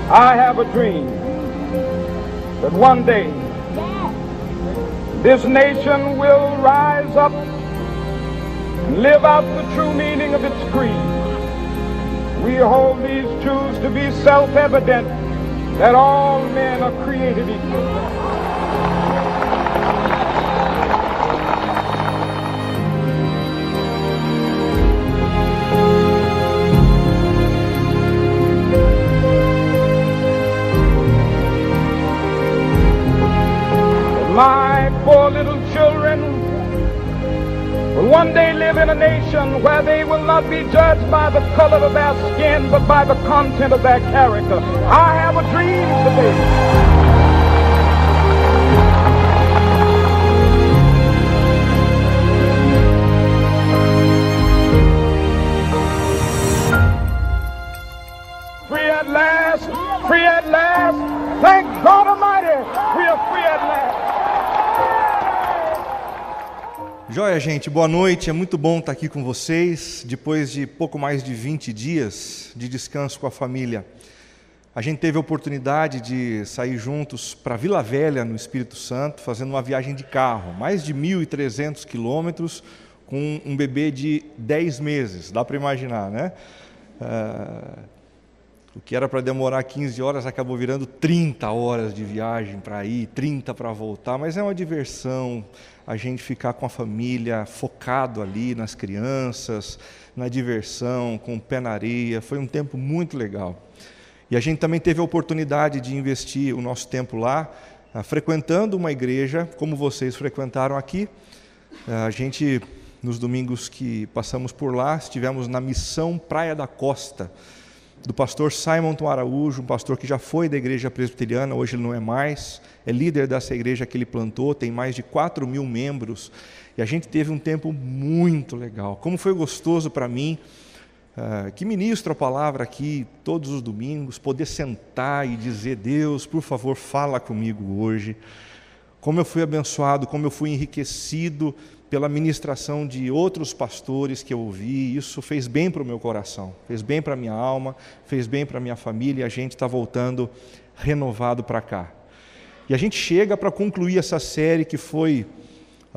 I have a dream that one day this nation will rise up and live out the true meaning of its creed. We hold these truths to be self-evident, that all men are created equal. My poor little children will one day live in a nation where they will not be judged by the color of their skin, but by the content of their character. I have a dream today. Free at last, free at last. Thank God Almighty, we are free at last. Joia, gente, boa noite, é muito bom estar aqui com vocês, depois de pouco mais de 20 dias de descanso com a família. A gente teve a oportunidade de sair juntos para Vila Velha, no Espírito Santo, fazendo uma viagem de carro, mais de 1.300 quilômetros, com um bebê de 10 meses, dá para imaginar, né? O que era para demorar 15 horas acabou virando 30 horas de viagem para ir, 30 para voltar, mas é uma diversão a gente ficar com a família, focado ali nas crianças, na diversão, com o pé na areia. Foi um tempo muito legal. E a gente também teve a oportunidade de investir o nosso tempo lá, frequentando uma igreja, como vocês frequentaram aqui. A gente, nos domingos que passamos por lá, estivemos na missão Praia da Costa, do pastor Simon Araújo, um pastor que já foi da igreja presbiteriana, hoje ele não é mais, é líder dessa igreja que ele plantou, tem mais de 4.000 membros, e a gente teve um tempo muito legal. Como foi gostoso para mim, que ministro a palavra aqui todos os domingos, poder sentar e dizer: Deus, por favor, fala comigo hoje. Como eu fui abençoado, como eu fui enriquecido pela ministração de outros pastores que eu ouvi. Isso fez bem para o meu coração, fez bem para a minha alma, fez bem para a minha família, e a gente está voltando renovado para cá. E a gente chega para concluir essa série que foi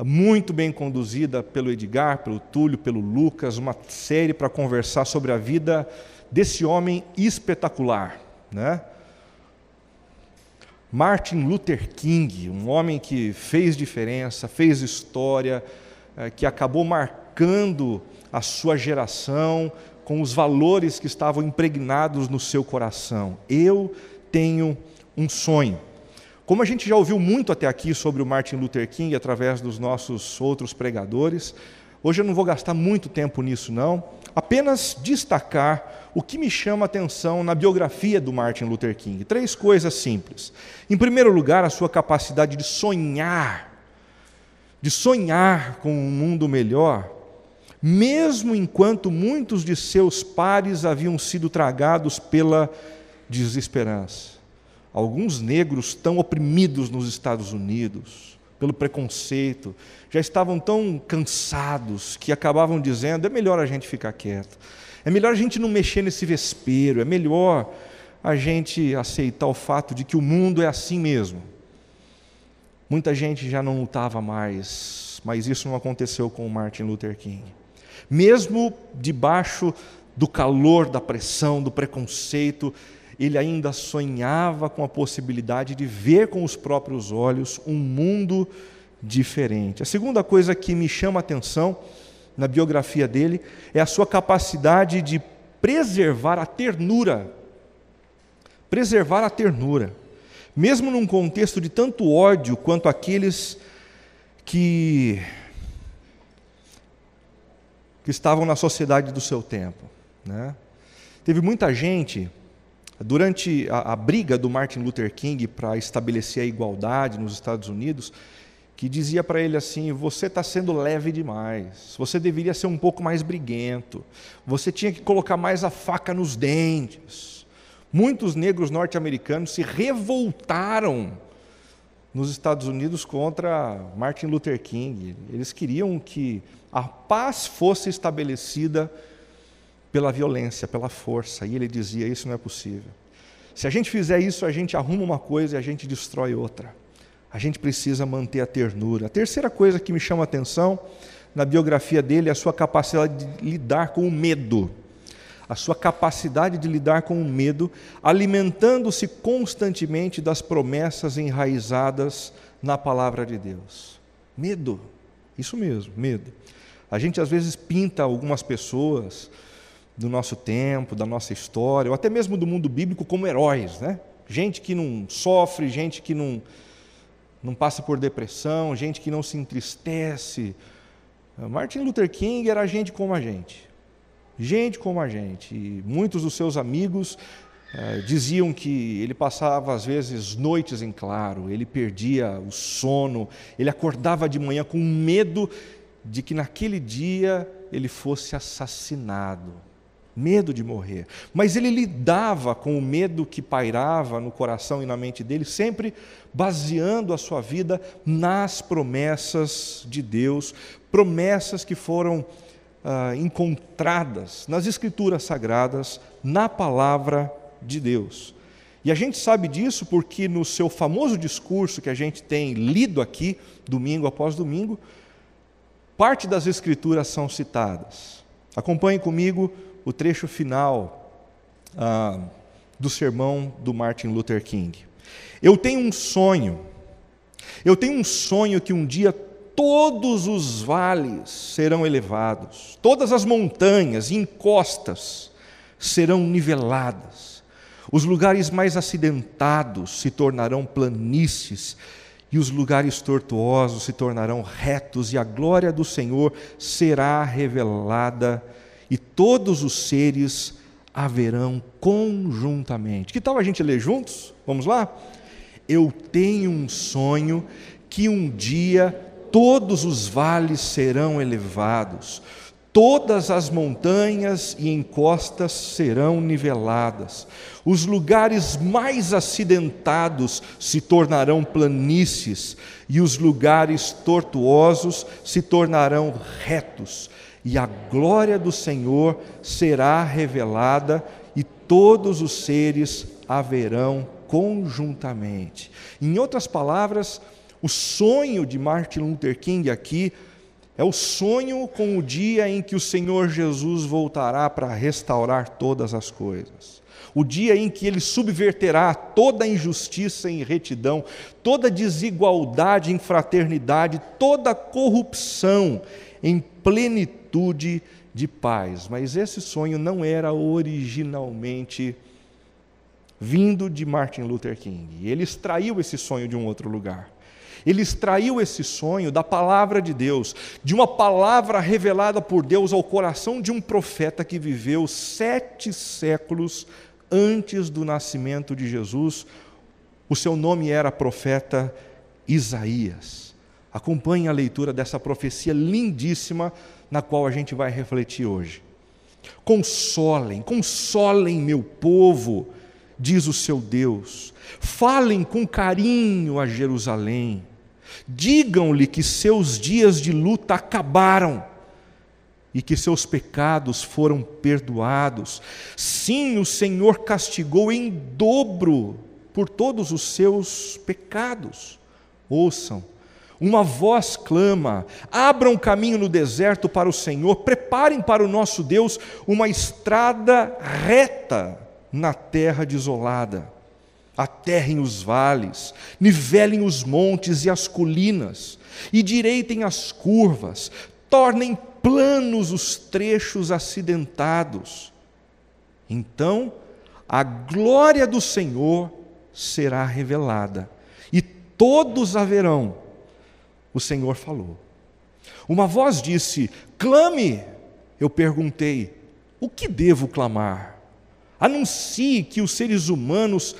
muito bem conduzida pelo Edgar, pelo Túlio, pelo Lucas, uma série para conversar sobre a vida desse homem espetacular, né? Martin Luther King, um homem que fez diferença, fez história, que acabou marcando a sua geração com os valores que estavam impregnados no seu coração. Eu tenho um sonho. Como a gente já ouviu muito até aqui sobre o Martin Luther King através dos nossos outros pregadores, hoje eu não vou gastar muito tempo nisso não, apenas destacar o que me chama a atenção na biografia do Martin Luther King. 3 coisas simples. Em primeiro lugar, a sua capacidade de sonhar com um mundo melhor, mesmo enquanto muitos de seus pares haviam sido tragados pela desesperança. Alguns negros tão oprimidos nos Estados Unidos, pelo preconceito, já estavam tão cansados que acabavam dizendo: é melhor a gente ficar quieto, é melhor a gente não mexer nesse vespeiro, é melhor a gente aceitar o fato de que o mundo é assim mesmo. Muita gente já não lutava mais, mas isso não aconteceu com o Martin Luther King. Mesmo debaixo do calor, da pressão, do preconceito, ele ainda sonhava com a possibilidade de ver com os próprios olhos um mundo diferente. A segunda coisa que me chama a atenção na biografia dele é a sua capacidade de preservar a ternura. Preservar a ternura. Mesmo num contexto de tanto ódio quanto aqueles que que estavam na sociedade do seu tempo, né? Teve muita gente, durante a briga do Martin Luther King para estabelecer a igualdade nos Estados Unidos, que dizia para ele assim: você está sendo leve demais, você deveria ser um pouco mais briguento, você tinha que colocar mais a faca nos dentes. Muitos negros norte-americanos se revoltaram nos Estados Unidos contra Martin Luther King. Eles queriam que a paz fosse estabelecida pela violência, pela força, e ele dizia: isso não é possível. Se a gente fizer isso, a gente arruma uma coisa e a gente destrói outra. A gente precisa manter a ternura. A terceira coisa que me chama a atenção na biografia dele é a sua capacidade de lidar com o medo. A sua capacidade de lidar com o medo, alimentando-se constantemente das promessas enraizadas na palavra de Deus. Medo, isso mesmo, medo. A gente às vezes pinta algumas pessoas do nosso tempo, da nossa história, ou até mesmo do mundo bíblico como heróis, né? Gente que não sofre, gente que não passa por depressão, gente que não se entristece. Martin Luther King era gente como a gente. Gente como a gente. E muitos dos seus amigos diziam que ele passava às vezes noites em claro, ele perdia o sono, ele acordava de manhã com medo de que naquele dia ele fosse assassinado. Medo de morrer. Mas ele lidava com o medo que pairava no coração e na mente dele, sempre baseando a sua vida nas promessas de Deus, promessas que foram encontradas nas Escrituras Sagradas, na palavra de Deus. E a gente sabe disso porque no seu famoso discurso que a gente tem lido aqui, domingo após domingo, parte das Escrituras são citadas. Acompanhe comigo o trecho final do sermão do Martin Luther King. Eu tenho um sonho que um dia todos os vales serão elevados, todas as montanhas e encostas serão niveladas, os lugares mais acidentados se tornarão planícies, e os lugares tortuosos se tornarão retos, e a glória do Senhor será revelada, e todos os seres a verão conjuntamente. Que tal a gente ler juntos? Vamos lá? Eu tenho um sonho que um dia todos os vales serão elevados, todas as montanhas e encostas serão niveladas, os lugares mais acidentados se tornarão planícies, e os lugares tortuosos se tornarão retos, e a glória do Senhor será revelada, e todos os seres a verão conjuntamente. Em outras palavras, o sonho de Martin Luther King aqui é o sonho com o dia em que o Senhor Jesus voltará para restaurar todas as coisas. O dia em que Ele subverterá toda injustiça em retidão, toda desigualdade em fraternidade, toda corrupção em plenitude de paz. Mas esse sonho não era originalmente vindo de Martin Luther King. Ele extraiu esse sonho de um outro lugar. Ele extraiu esse sonho da palavra de Deus, de uma palavra revelada por Deus ao coração de um profeta que viveu 7 séculos antes do nascimento de Jesus. O seu nome era profeta Isaías. Acompanhe a leitura dessa profecia lindíssima na qual a gente vai refletir hoje. Consolem, consolem meu povo, diz o seu Deus. Falem com carinho a Jerusalém. Digam-lhe que seus dias de luta acabaram e que seus pecados foram perdoados. Sim, o Senhor castigou em dobro por todos os seus pecados. Ouçam, uma voz clama: abram caminho no deserto para o Senhor, preparem para o nosso Deus uma estrada reta na terra desolada. Aterrem os vales, nivelem os montes e as colinas, e direitem as curvas, tornem planos os trechos acidentados. Então a glória do Senhor será revelada, e todos a verão. O Senhor falou. Uma voz disse: clame. eu perguntei: o que devo clamar? Anuncie que os seres humanos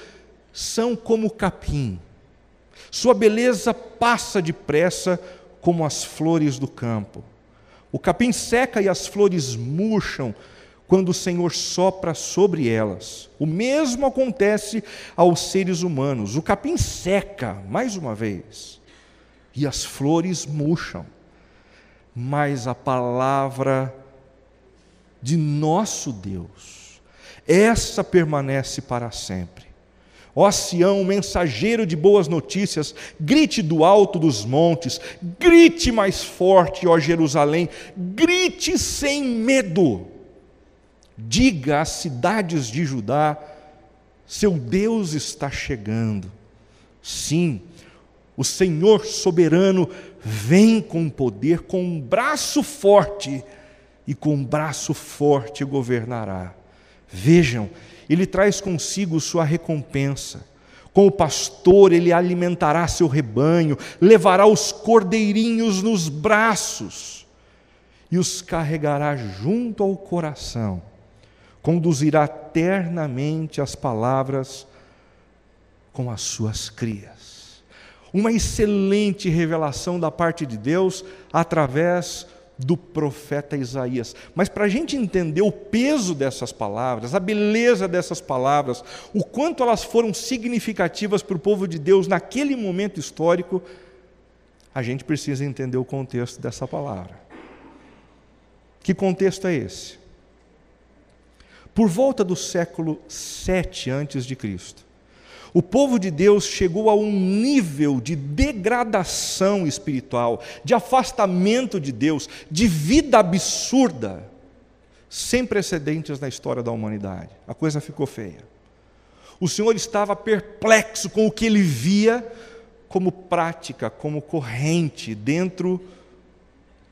são como o capim. Sua beleza passa depressa como as flores do campo. O capim seca e as flores murcham quando o Senhor sopra sobre elas. O mesmo acontece aos seres humanos. O capim seca, mais uma vez, e as flores murcham. Mas a palavra de nosso Deus, essa permanece para sempre. Ó Sião, mensageiro de boas notícias, grite do alto dos montes, grite mais forte, ó Jerusalém, grite sem medo. Diga às cidades de Judá: seu Deus está chegando. Sim, o Senhor soberano vem com poder, com um braço forte, e com um braço forte governará. Vejam, ele traz consigo sua recompensa. Com o pastor ele alimentará seu rebanho, levará os cordeirinhos nos braços e os carregará junto ao coração. Conduzirá ternamente as palavras com as suas crias. Uma excelente revelação da parte de Deus através do profeta Isaías. Mas para a gente entender o peso dessas palavras, a beleza dessas palavras, o quanto elas foram significativas para o povo de Deus naquele momento histórico, a gente precisa entender o contexto dessa palavra. Que contexto é esse? Por volta do século 7 a.C., o povo de Deus chegou a um nível de degradação espiritual, de afastamento de Deus, de vida absurda, sem precedentes na história da humanidade. A coisa ficou feia. O Senhor estava perplexo com o que ele via como prática, como corrente dentro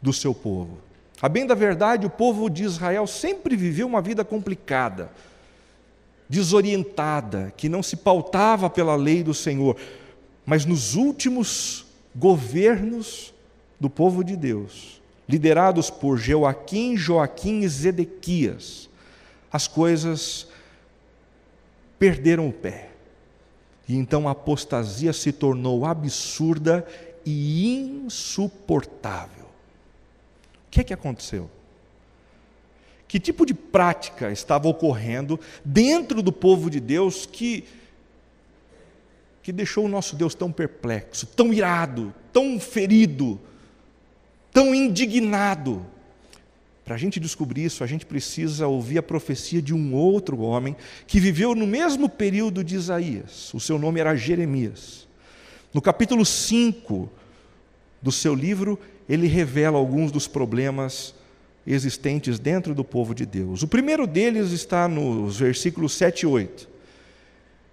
do seu povo. A bem da verdade, o povo de Israel sempre viveu uma vida complicada, desorientada, que não se pautava pela lei do Senhor. Mas nos últimos governos do povo de Deus, liderados por Joaquim e Zedequias, as coisas perderam o pé. E então a apostasia se tornou absurda e insuportável. O que é que aconteceu? Que tipo de prática estava ocorrendo dentro do povo de Deus que deixou o nosso Deus tão perplexo, tão irado, tão ferido, tão indignado? Para a gente descobrir isso, a gente precisa ouvir a profecia de um outro homem que viveu no mesmo período de Isaías. O seu nome era Jeremias. No capítulo 5 do seu livro, ele revela alguns dos problemas existentes dentro do povo de Deus. O primeiro deles está nos versículos 7 e 8.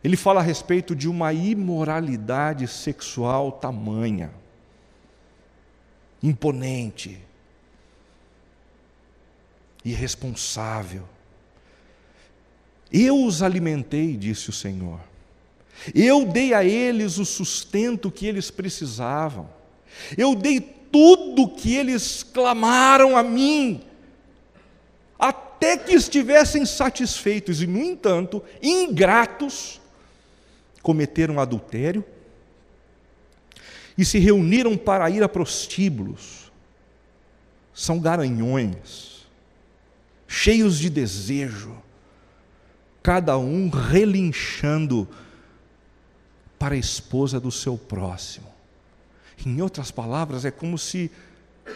Ele fala a respeito de uma imoralidade sexual tamanha, imponente, irresponsável. Eu os alimentei, disse o Senhor. Eu dei a eles o sustento que eles precisavam. Eu dei tudo o que eles clamaram a mim, até que estivessem satisfeitos. E, no entanto, ingratos, cometeram adultério e se reuniram para ir a prostíbulos. São garanhões, cheios de desejo, cada um relinchando para a esposa do seu próximo. Em outras palavras, é como se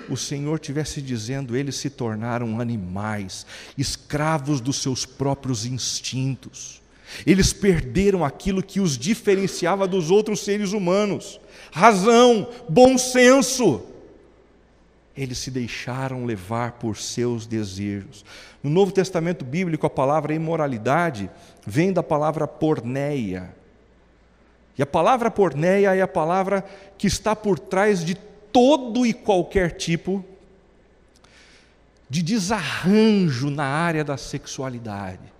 o Senhor estivesse dizendo: eles se tornaram animais, escravos dos seus próprios instintos. Eles perderam aquilo que os diferenciava dos outros seres humanos: razão, bom senso. Eles se deixaram levar por seus desejos. No Novo Testamento bíblico, a palavra imoralidade vem da palavra porneia. E a palavra porneia é a palavra que está por trás de todo e qualquer tipo de desarranjo na área da sexualidade.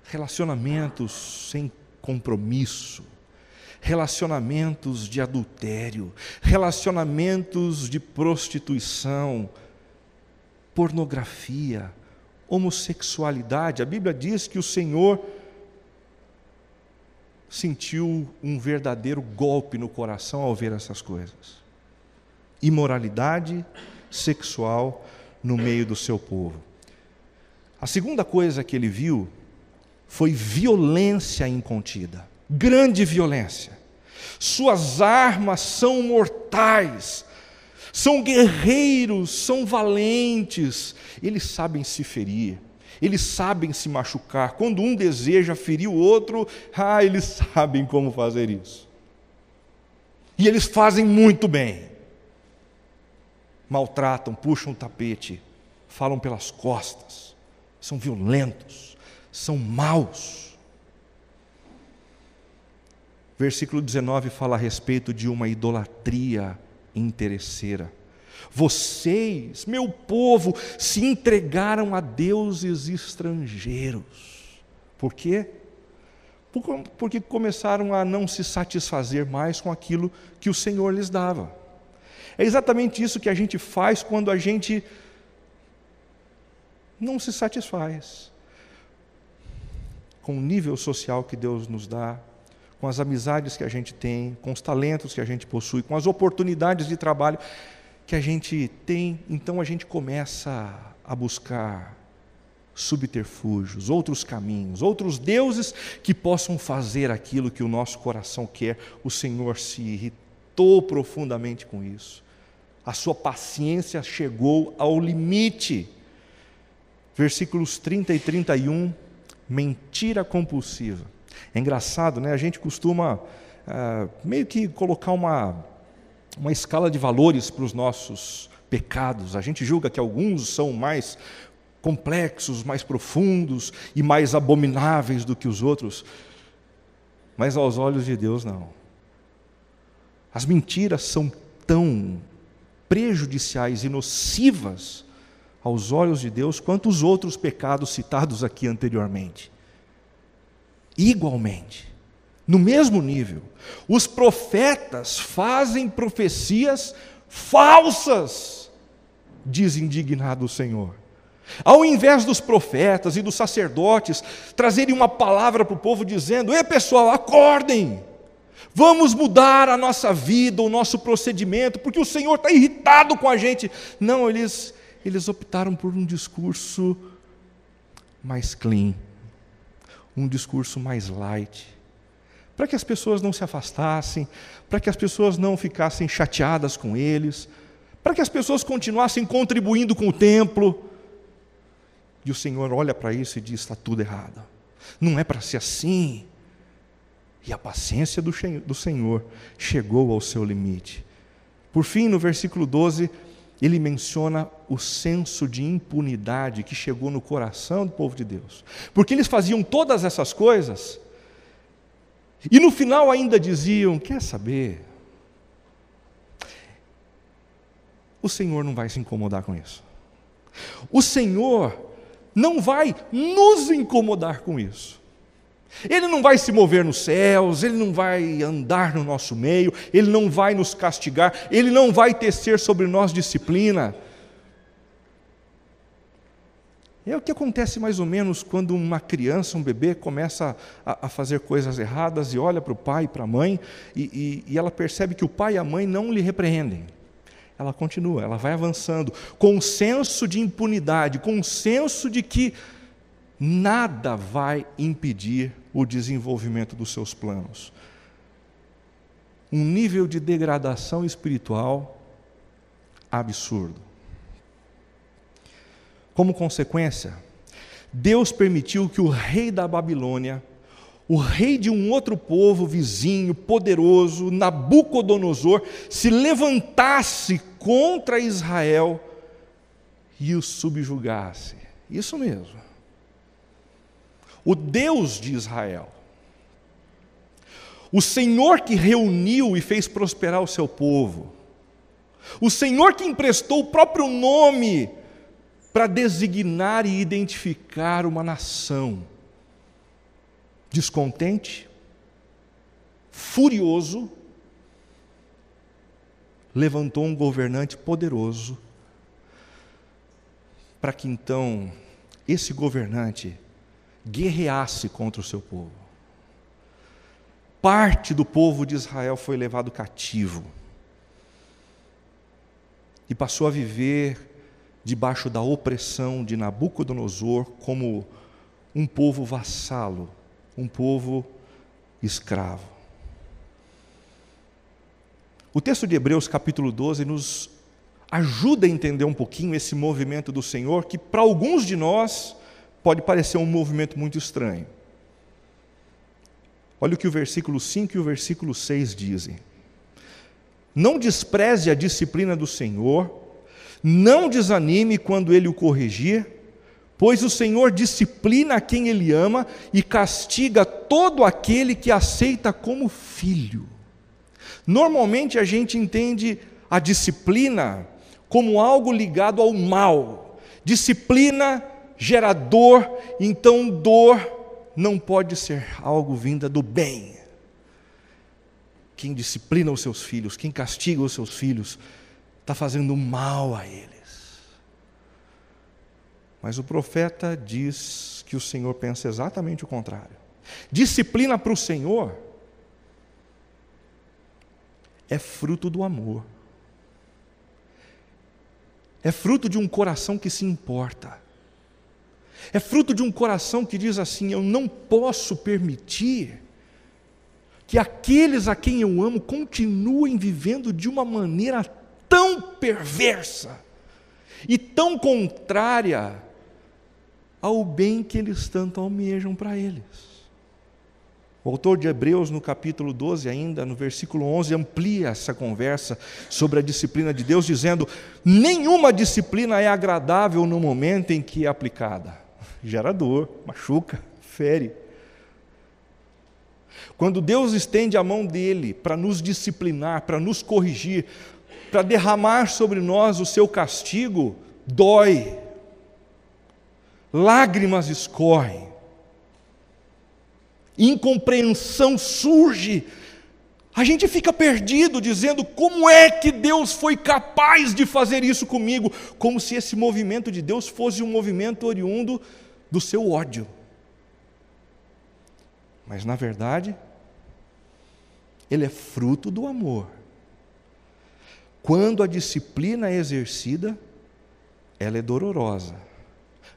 Relacionamentos sem compromisso, relacionamentos de adultério, relacionamentos de prostituição, pornografia, homossexualidade. A Bíblia diz que o Senhor sentiu um verdadeiro golpe no coração ao ver essas coisas. Imoralidade sexual no meio do seu povo. A segunda coisa que ele viu foi violência incontida, grande violência. Suas armas são mortais, são guerreiros, são valentes, eles sabem se ferir, eles sabem se machucar. Quando um deseja ferir o outro, eles sabem como fazer isso. E eles fazem muito bem. Maltratam, puxam o tapete, falam pelas costas, são violentos, são maus. Versículo 19 fala a respeito de uma idolatria interesseira. Vocês, meu povo, se entregaram a deuses estrangeiros. Por quê? Porque começaram a não se satisfazer mais com aquilo que o Senhor lhes dava. É exatamente isso que a gente faz quando a gente não se satisfaz com o nível social que Deus nos dá, com as amizades que a gente tem, com os talentos que a gente possui, com as oportunidades de trabalho que a gente tem. Então a gente começa a buscar subterfúgios, outros caminhos, outros deuses que possam fazer aquilo que o nosso coração quer. O Senhor se irritou profundamente com isso. A sua paciência chegou ao limite. Versículos 30 e 31, mentira compulsiva. É engraçado, né? A gente costuma meio que colocar uma escala de valores para os nossos pecados. A gente julga que alguns são mais complexos, mais profundos e mais abomináveis do que os outros. Mas aos olhos de Deus, não. As mentiras são tão prejudiciais e nocivas aos olhos de Deus quanto os outros pecados citados aqui anteriormente. Igualmente, no mesmo nível, os profetas fazem profecias falsas, diz indignado o Senhor. Ao invés dos profetas e dos sacerdotes trazerem uma palavra para o povo dizendo: ei pessoal, acordem, vamos mudar a nossa vida, o nosso procedimento, porque o Senhor está irritado com a gente. Não, eles optaram por um discurso mais clean, um discurso mais light, para que as pessoas não se afastassem, para que as pessoas não ficassem chateadas com eles, para que as pessoas continuassem contribuindo com o templo. E o Senhor olha para isso e diz: está tudo errado, não é para ser assim. E a paciência do Senhor chegou ao seu limite. Por fim, no versículo 12, ele menciona o senso de impunidade que chegou no coração do povo de Deus. Porque eles faziam todas essas coisas, e no final ainda diziam: quer saber? O Senhor não vai se incomodar com isso. O Senhor não vai nos incomodar com isso. Ele não vai se mover nos céus, Ele não vai andar no nosso meio, Ele não vai nos castigar, Ele não vai tecer sobre nós disciplina. É o que acontece mais ou menos quando uma criança, um bebê, começa a fazer coisas erradas e olha para o pai e para a mãe e ela percebe que o pai e a mãe não lhe repreendem. Ela continua, ela vai avançando, com um senso de impunidade, com um senso de que nada vai impedir o desenvolvimento dos seus planos. Um nível de degradação espiritual absurdo. Como consequência, Deus permitiu que o rei da Babilônia, o rei de um outro povo vizinho, poderoso, Nabucodonosor, se levantasse contra Israel e o subjugasse. Isso mesmo. O Deus de Israel, o Senhor que reuniu e fez prosperar o seu povo, o Senhor que emprestou o próprio nome para designar e identificar uma nação, descontente, furioso, levantou um governante poderoso para que então esse governante guerreasse contra o seu povo. Parte do povo de Israel foi levado cativo e passou a viver debaixo da opressão de Nabucodonosor como um povo vassalo, um povo escravo. O texto de Hebreus capítulo 12 nos ajuda a entender um pouquinho esse movimento do Senhor, que para alguns de nós pode parecer um movimento muito estranho. Olha o que o versículo 5 e o versículo 6 dizem. Não despreze a disciplina do Senhor, não desanime quando Ele o corrigir, pois o Senhor disciplina a quem Ele ama e castiga todo aquele que aceita como filho. Normalmente a gente entende a disciplina como algo ligado ao mal. Disciplina gera dor, então dor não pode ser algo vinda do bem. Quem disciplina os seus filhos, quem castiga os seus filhos, está fazendo mal a eles. Mas o profeta diz que o Senhor pensa exatamente o contrário. Disciplina para o Senhor é fruto do amor. É fruto de um coração que se importa. É fruto de um coração que diz assim: eu não posso permitir que aqueles a quem eu amo continuem vivendo de uma maneira tão perversa e tão contrária ao bem que eles tanto almejam para eles. O autor de Hebreus, no capítulo 12 ainda, no versículo 11, amplia essa conversa sobre a disciplina de Deus, dizendo: nenhuma disciplina é agradável no momento em que é aplicada. Gera dor, machuca, fere. Quando Deus estende a mão dele para nos disciplinar, para nos corrigir, para derramar sobre nós o seu castigo, dói. Lágrimas escorrem. Incompreensão surge. A gente fica perdido dizendo: como é que Deus foi capaz de fazer isso comigo? Como se esse movimento de Deus fosse um movimento oriundo do seu ódio. Mas na verdade, ele é fruto do amor. Quando a disciplina é exercida, ela é dolorosa.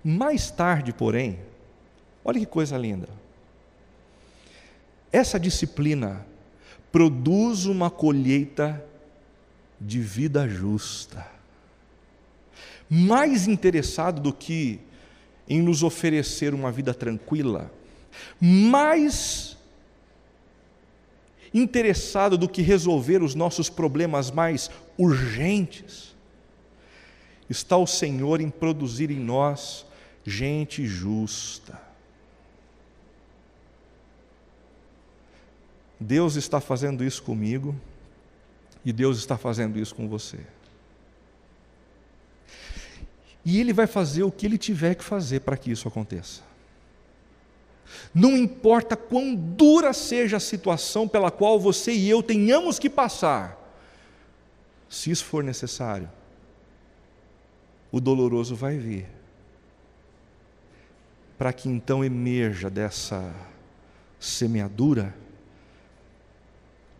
Mais tarde, porém, olha que coisa linda. Essa disciplina produz uma colheita de vida justa. Mais interessado do que em nos oferecer uma vida tranquila, mais interessado do que resolver os nossos problemas mais urgentes, está o Senhor em produzir em nós gente justa. Deus está fazendo isso comigo e Deus está fazendo isso com você. E Ele vai fazer o que Ele tiver que fazer para que isso aconteça. Não importa quão dura seja a situação pela qual você e eu tenhamos que passar, se isso for necessário, o doloroso vai vir, para que então emerja dessa semeadura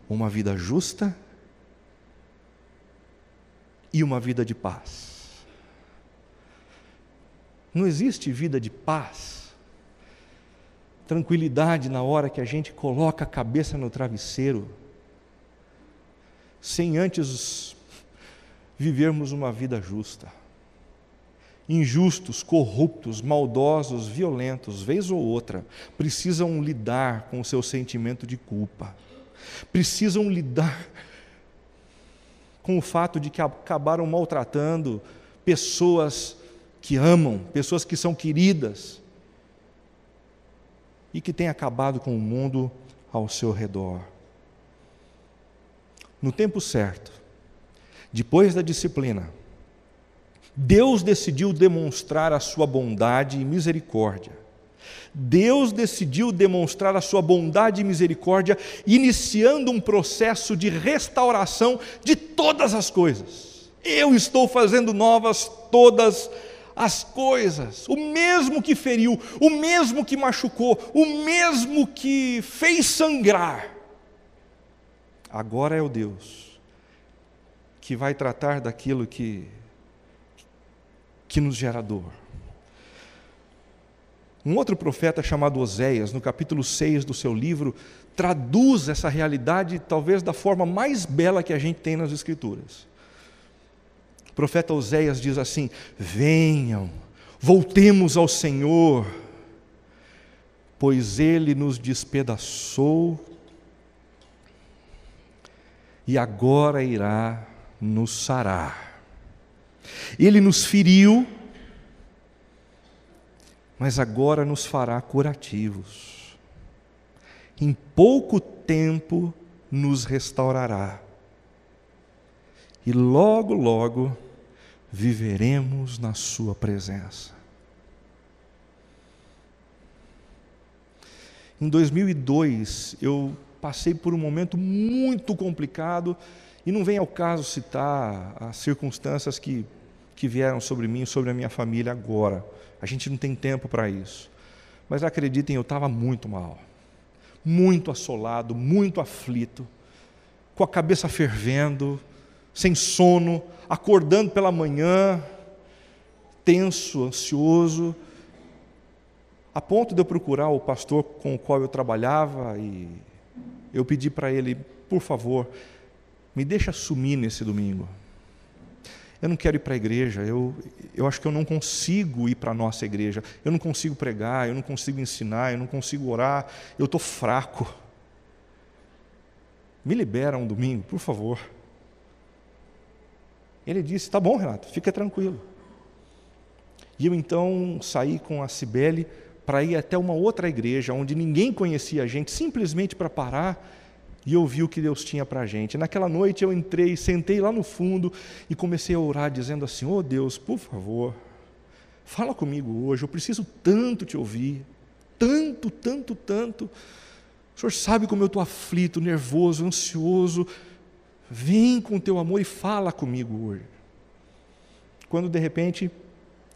uma vida justa e uma vida de paz. Não existe vida de paz, tranquilidade na hora que a gente coloca a cabeça no travesseiro, sem antes vivermos uma vida justa. Injustos, corruptos, maldosos, violentos, vez ou outra, precisam lidar com o seu sentimento de culpa. Precisam lidar com o fato de que acabaram maltratando pessoas que amam, pessoas que são queridas e que têm acabado com o mundo ao seu redor. No tempo certo, depois da disciplina, Deus decidiu demonstrar a sua bondade e misericórdia. Deus decidiu demonstrar a sua bondade e misericórdia, iniciando um processo de restauração de todas as coisas. Eu estou fazendo novas todas as coisas, o mesmo que feriu, o mesmo que machucou, o mesmo que fez sangrar, agora é o Deus que vai tratar daquilo que nos gera dor. Um outro profeta chamado Oséias, no capítulo 6 do seu livro, traduz essa realidade talvez da forma mais bela que a gente tem nas Escrituras. O profeta Oséias diz assim: venham, voltemos ao Senhor, pois Ele nos despedaçou e agora irá nos sarar. Ele nos feriu, mas agora nos fará curativos. Em pouco tempo nos restaurará. E logo, logo viveremos na sua presença. Em 2002, eu passei por um momento muito complicado, e não vem ao caso citar as circunstâncias que vieram sobre mim e sobre a minha família agora. A gente não tem tempo para isso. Mas acreditem, eu estava muito mal, muito assolado, muito aflito, com a cabeça fervendo, sem sono, acordando pela manhã, tenso, ansioso, a ponto de eu procurar o pastor com o qual eu trabalhava e eu pedi para ele: por favor, me deixa sumir nesse domingo. Eu não quero ir para a igreja, eu acho que eu não consigo ir para a nossa igreja, eu não consigo pregar, eu não consigo ensinar, eu não consigo orar, eu estou fraco. Me libera um domingo, por favor. Ele disse: tá bom, Renato, fica tranquilo. E eu então saí com a Cibele para ir até uma outra igreja, onde ninguém conhecia a gente, simplesmente para parar e ouvir o que Deus tinha para a gente. Naquela noite eu entrei, sentei lá no fundo e comecei a orar, dizendo assim: oh Deus, por favor, fala comigo hoje, eu preciso tanto te ouvir, tanto. O Senhor sabe como eu estou aflito, nervoso, ansioso, vem com o teu amor e fala comigo hoje. Quando de repente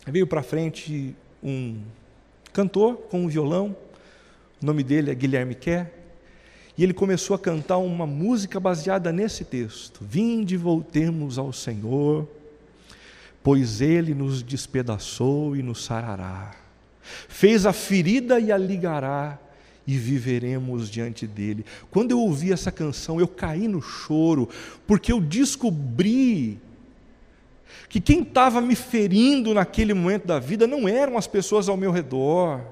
veio para frente um cantor com um violão, o nome dele é Guilherme Kerr, e ele começou a cantar uma música baseada nesse texto: vinde, voltemos ao Senhor, pois Ele nos despedaçou e nos sarará, fez a ferida e a ligará, e viveremos diante dele. Quando eu ouvi essa canção, eu caí no choro, porque eu descobri que quem estava me ferindo naquele momento da vida não eram as pessoas ao meu redor.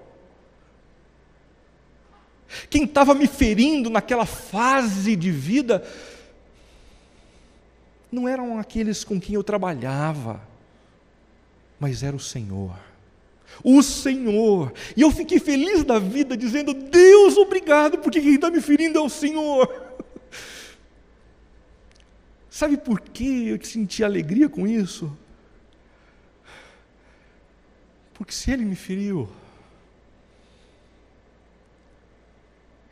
Quem estava me ferindo naquela fase de vida não eram aqueles com quem eu trabalhava, mas era o Senhor. O Senhor. E eu fiquei feliz da vida, dizendo: Deus, obrigado, porque quem está me ferindo é o Senhor. Sabe por que eu senti alegria com isso? Porque se Ele me feriu,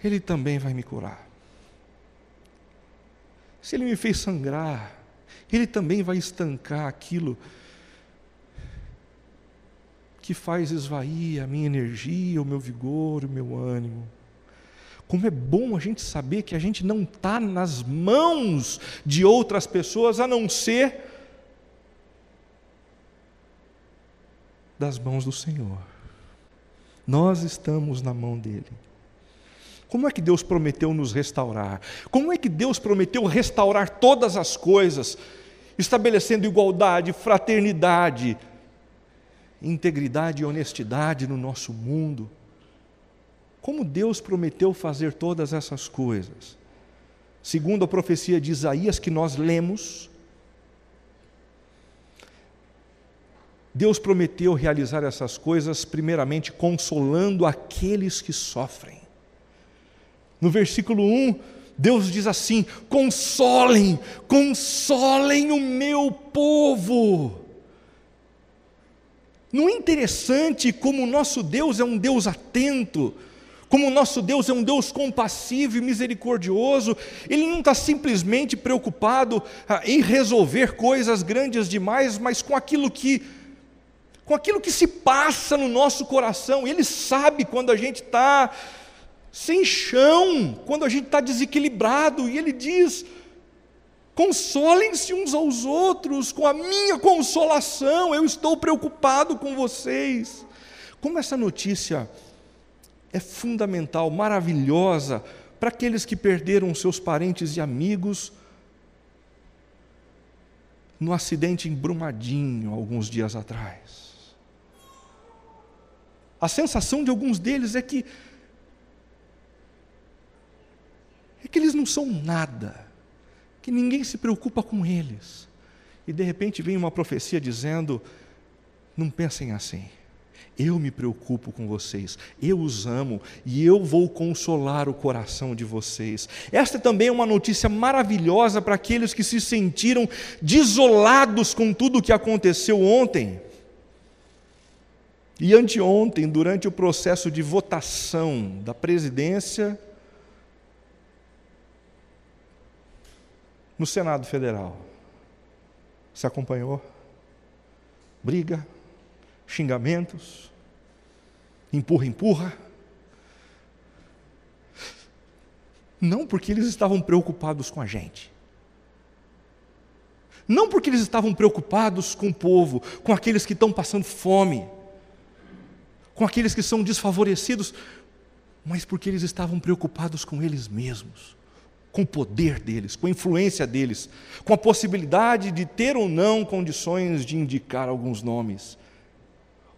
Ele também vai me curar. Se Ele me fez sangrar, Ele também vai estancar aquilo que faz esvair a minha energia, o meu vigor, o meu ânimo. Como é bom a gente saber que a gente não está nas mãos de outras pessoas, a não ser das mãos do Senhor. Nós estamos na mão dEle. Como é que Deus prometeu nos restaurar? Como é que Deus prometeu restaurar todas as coisas, estabelecendo igualdade, fraternidade, integridade e honestidade no nosso mundo? Como Deus prometeu fazer todas essas coisas? Segundo a profecia de Isaías que nós lemos, Deus prometeu realizar essas coisas primeiramente consolando aqueles que sofrem. No versículo 1, Deus diz assim: consolem o meu povo. Não é interessante como o nosso Deus é um Deus atento, como o nosso Deus é um Deus compassivo e misericordioso? Ele não está simplesmente preocupado em resolver coisas grandes demais, mas com aquilo que com aquilo que se passa no nosso coração. Ele sabe quando a gente está sem chão, quando a gente está desequilibrado, e Ele diz: consolem-se uns aos outros com a minha consolação, eu estou preocupado com vocês. Como essa notícia é fundamental, maravilhosa, para aqueles que perderam seus parentes e amigos no acidente em Brumadinho, alguns dias atrás. A sensação de alguns deles é que eles não são nada, que ninguém se preocupa com eles. E de repente vem uma profecia dizendo: não pensem assim, eu me preocupo com vocês, eu os amo e eu vou consolar o coração de vocês. Esta também é uma notícia maravilhosa para aqueles que se sentiram desolados com tudo o que aconteceu ontem e anteontem, durante o processo de votação da presidência no Senado Federal. Você acompanhou? Briga, xingamentos, empurra. Não porque eles estavam preocupados com a gente. Não porque eles estavam preocupados com o povo, com aqueles que estão passando fome, com aqueles que são desfavorecidos, mas porque eles estavam preocupados com eles mesmos, com o poder deles, com a influência deles, com a possibilidade de ter ou não condições de indicar alguns nomes,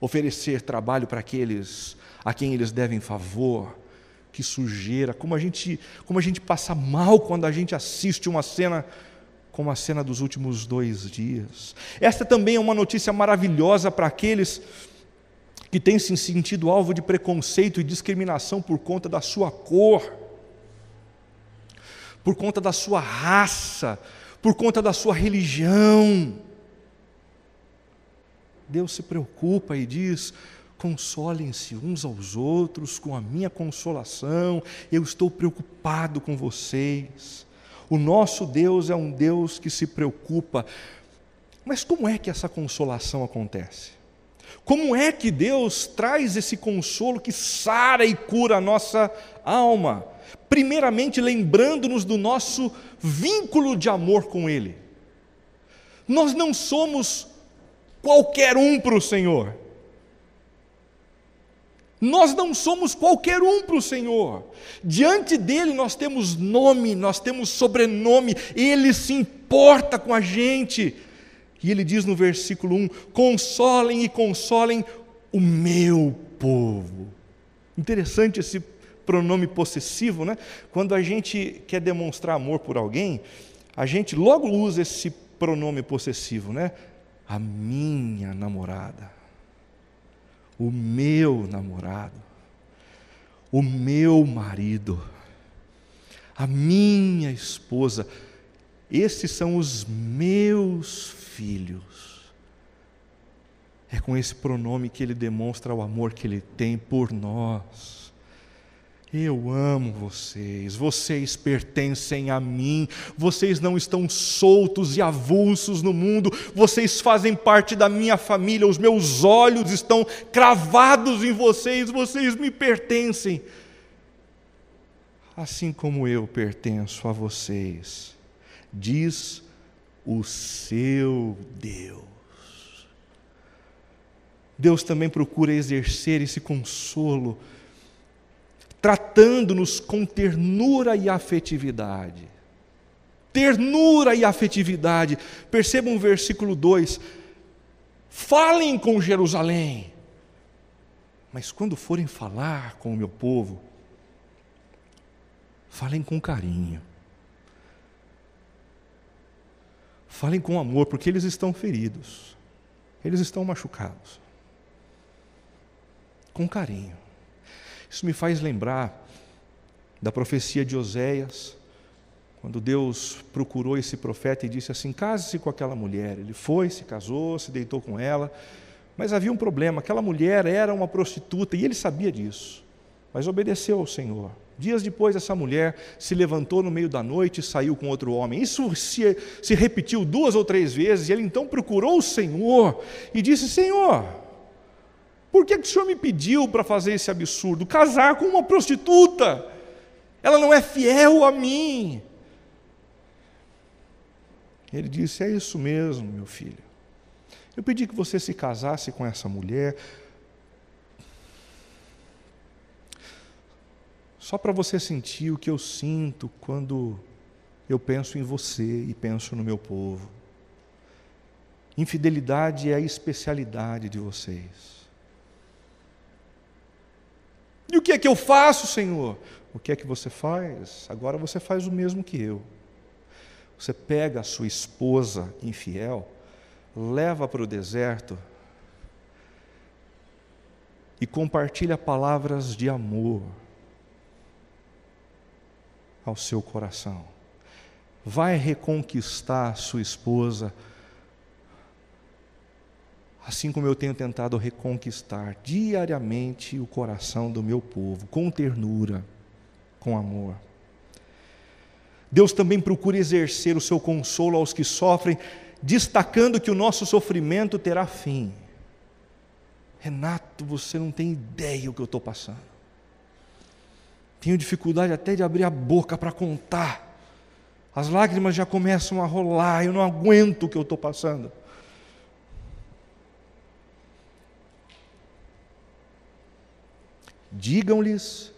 oferecer trabalho para aqueles a quem eles devem favor. Que sujeira, como a gente passa mal quando a gente assiste uma cena como a cena dos últimos 2 dias. Esta também é uma notícia maravilhosa para aqueles que têm se sentido alvo de preconceito e discriminação por conta da sua cor, por conta da sua raça, por conta da sua religião. Deus se preocupa e diz: consolem-se uns aos outros com a minha consolação, eu estou preocupado com vocês. O nosso Deus é um Deus que se preocupa. Mas como é que essa consolação acontece? Como é que Deus traz esse consolo que sara e cura a nossa alma? Primeiramente, lembrando-nos do nosso vínculo de amor com Ele. Nós não somos qualquer um para o Senhor. Nós não somos qualquer um para o Senhor. Diante dEle nós temos nome, nós temos sobrenome, Ele se importa com a gente. E Ele diz no versículo 1: consolem e consolem o meu povo. Interessante esse pronome possessivo, né? Quando a gente quer demonstrar amor por alguém, a gente logo usa esse pronome possessivo, né? A minha namorada, o meu namorado, o meu marido, a minha esposa, esses são os meus filhos. É com esse pronome que Ele demonstra o amor que Ele tem por nós. Eu amo vocês, vocês pertencem a mim, vocês não estão soltos e avulsos no mundo, vocês fazem parte da minha família, os meus olhos estão cravados em vocês, vocês me pertencem, assim como eu pertenço a vocês, diz o seu Deus. Deus também procura exercer esse consolo, tratando-nos com ternura e afetividade. Ternura e afetividade. Percebam o versículo 2: falem com Jerusalém, mas quando forem falar com o meu povo, falem com carinho, falem com amor, porque eles estão feridos, eles estão machucados. Com carinho. Isso me faz lembrar da profecia de Oséias, quando Deus procurou esse profeta e disse assim: case-se com aquela mulher. Ele foi, se casou, se deitou com ela, mas havia um problema, aquela mulher era uma prostituta e ele sabia disso, mas obedeceu ao Senhor. Dias depois, essa mulher se levantou no meio da noite e saiu com outro homem. Isso se repetiu 2 ou 3 vezes, e ele então procurou o Senhor e disse: Senhor, Por que o Senhor me pediu para fazer esse absurdo? Casar com uma prostituta. Ela não é fiel a mim. Ele disse: é isso mesmo, meu filho. Eu pedi que você se casasse com essa mulher só para você sentir o que eu sinto quando eu penso em você e penso no meu povo. Infidelidade é a especialidade de vocês. E o que é que eu faço, Senhor? O que é que você faz? Agora você faz o mesmo que eu. Você pega a sua esposa infiel, leva para o deserto e compartilha palavras de amor ao seu coração. Vai reconquistar a sua esposa, assim como eu tenho tentado reconquistar diariamente o coração do meu povo, com ternura, com amor. Deus também procura exercer o seu consolo aos que sofrem, destacando que o nosso sofrimento terá fim. Renato, você não tem ideia o que eu estou passando. Tenho dificuldade até de abrir a boca para contar. As lágrimas já começam a rolar, eu não aguento o que eu estou passando. Digam-lhes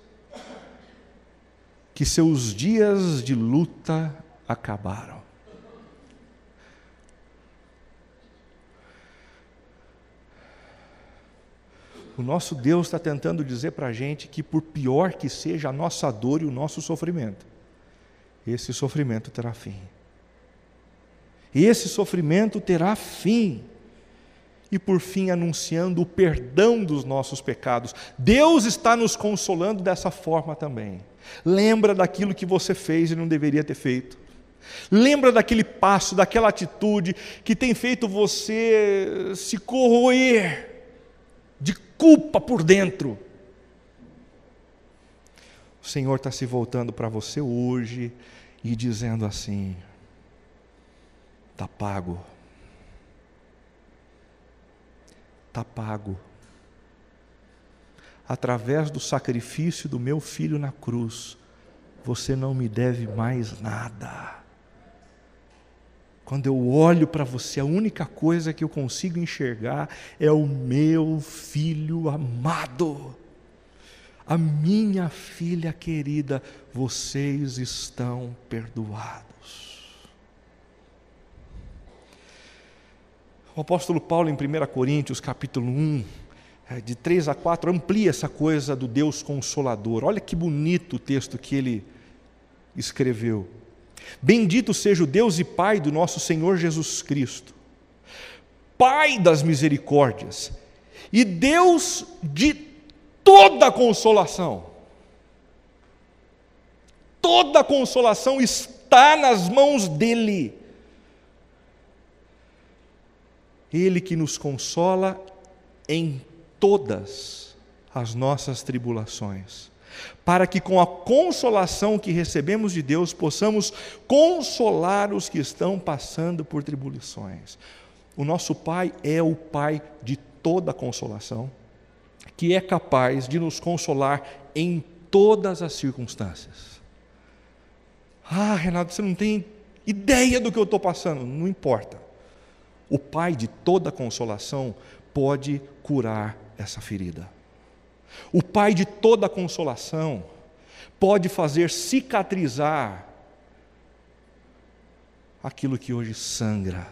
que seus dias de luta acabaram. O nosso Deus está tentando dizer para a gente que, por pior que seja a nossa dor e o nosso sofrimento, esse sofrimento terá fim. Esse sofrimento terá fim. E por fim anunciando o perdão dos nossos pecados. Deus está nos consolando dessa forma também. Lembra daquilo que você fez e não deveria ter feito. Lembra daquele passo, daquela atitude que tem feito você se corroer de culpa por dentro. O Senhor está se voltando para você hoje e dizendo assim: está pago. Está pago. Através do sacrifício do meu filho na cruz, você não me deve mais nada. Quando eu olho para você, a única coisa que eu consigo enxergar é o meu filho amado. A minha filha querida, vocês estão perdoados. O apóstolo Paulo, em 1 Coríntios, capítulo 1, de 3 a 4, amplia essa coisa do Deus Consolador. Olha que bonito o texto que ele escreveu. Bendito seja o Deus e Pai do nosso Senhor Jesus Cristo, Pai das misericórdias e Deus de toda consolação. Toda consolação está nas mãos dEle. Ele que nos consola em todas as nossas tribulações, para que com a consolação que recebemos de Deus, possamos consolar os que estão passando por tribulações. O nosso Pai é o Pai de toda consolação, que é capaz de nos consolar em todas as circunstâncias. Ah, Renato, você não tem ideia do que eu estou passando. Não importa. O Pai de toda consolação pode curar essa ferida. O Pai de toda consolação pode fazer cicatrizar aquilo que hoje sangra.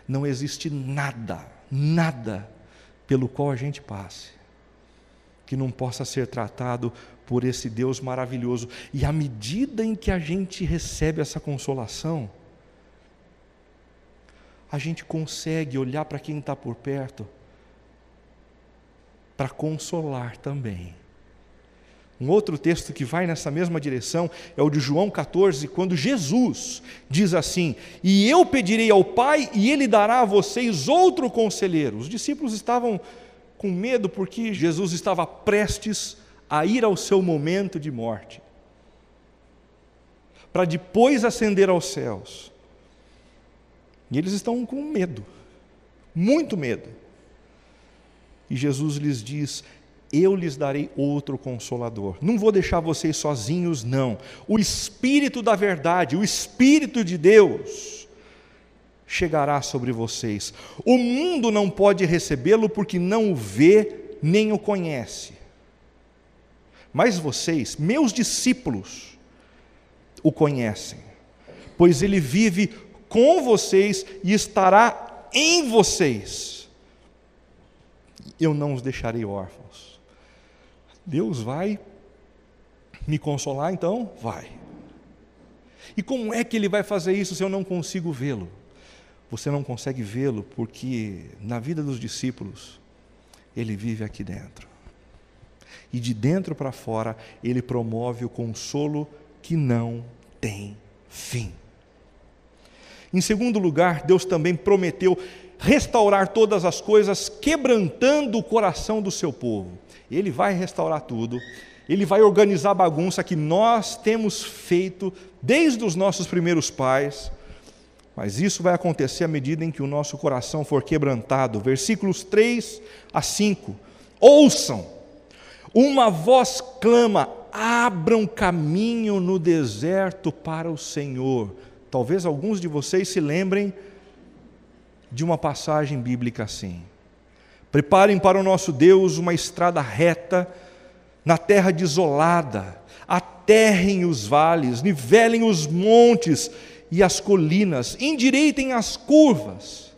Não existe nada pelo qual a gente passe que não possa ser tratado por esse Deus maravilhoso. E à medida em que a gente recebe essa consolação, a gente consegue olhar para quem está por perto para consolar também. Um outro texto que vai nessa mesma direção é o de João 14, quando Jesus diz assim: e eu pedirei ao Pai e Ele dará a vocês outro conselheiro. Os discípulos estavam com medo porque Jesus estava prestes a ir ao seu momento de morte, para depois ascender aos céus. E eles estão com medo, muito medo. E Jesus lhes diz: eu lhes darei outro Consolador. Não vou deixar vocês sozinhos, não. O Espírito da verdade, o Espírito de Deus, chegará sobre vocês. O mundo não pode recebê-lo porque não o vê nem o conhece. Mas vocês, meus discípulos, o conhecem, pois ele vive com vocês e estará em vocês. Eu não os deixarei órfãos. Deus vai me consolar, então? Vai. E como é que Ele vai fazer isso se eu não consigo vê-lo? Você não consegue vê-lo porque na vida dos discípulos, Ele vive aqui dentro. E de dentro para fora, Ele promove o consolo que não tem fim. Em segundo lugar, Deus também prometeu restaurar todas as coisas, quebrantando o coração do seu povo. Ele vai restaurar tudo, Ele vai organizar a bagunça que nós temos feito desde os nossos primeiros pais, mas isso vai acontecer à medida em que o nosso coração for quebrantado. Versículos 3 a 5. Ouçam, uma voz clama: abram caminho no deserto para o Senhor. Talvez alguns de vocês se lembrem de uma passagem bíblica assim: preparem para o nosso Deus uma estrada reta na terra desolada, aterrem os vales, nivelem os montes e as colinas, endireitem as curvas.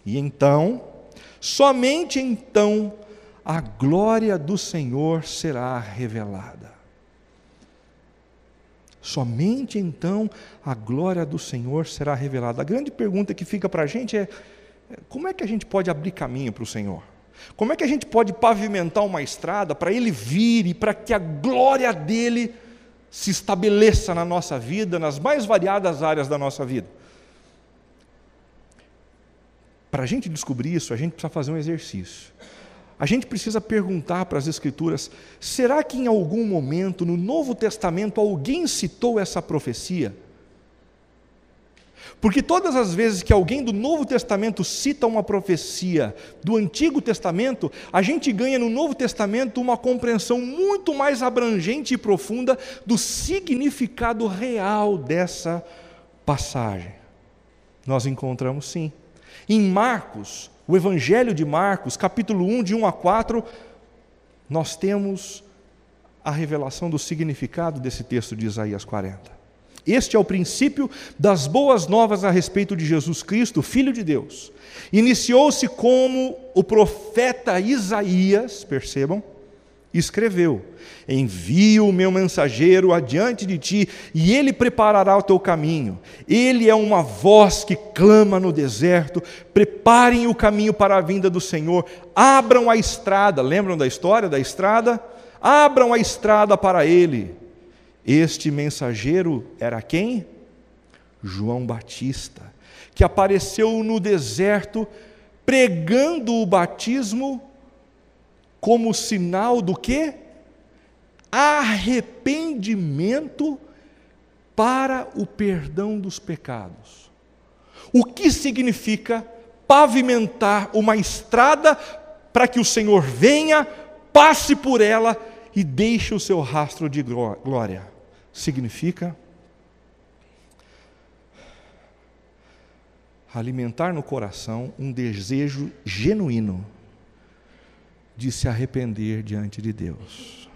E então, somente então, a glória do Senhor será revelada. Somente então a glória do Senhor será revelada. A grande pergunta que fica para a gente é: como é que a gente pode abrir caminho para o Senhor? Como é que a gente pode pavimentar uma estrada para Ele vir e para que a glória dEle se estabeleça na nossa vida, nas mais variadas áreas da nossa vida? Para a gente descobrir isso, a gente precisa fazer um exercício. A gente precisa perguntar para as Escrituras: será que em algum momento no Novo Testamento alguém citou essa profecia? Porque todas as vezes que alguém do Novo Testamento cita uma profecia do Antigo Testamento, a gente ganha no Novo Testamento uma compreensão muito mais abrangente e profunda do significado real dessa passagem. Nós encontramos sim. Em Marcos, o Evangelho de Marcos, capítulo 1, de 1 a 4, nós temos a revelação do significado desse texto de Isaías 40. Este é o princípio das boas novas a respeito de Jesus Cristo, Filho de Deus. Iniciou-se como o profeta Isaías, percebam, escreveu: envio o meu mensageiro adiante de ti, e ele preparará o teu caminho. Ele é uma voz que clama no deserto: preparem o caminho para a vinda do Senhor, abram a estrada. Lembram da história da estrada? Abram a estrada para ele. Este mensageiro era quem? João Batista, que apareceu no deserto pregando o batismo como sinal do quê? Arrependimento para o perdão dos pecados. O que significa pavimentar uma estrada para que o Senhor venha, passe por ela e deixe o seu rastro de glória? Significa alimentar no coração um desejo genuíno de se arrepender diante de Deus.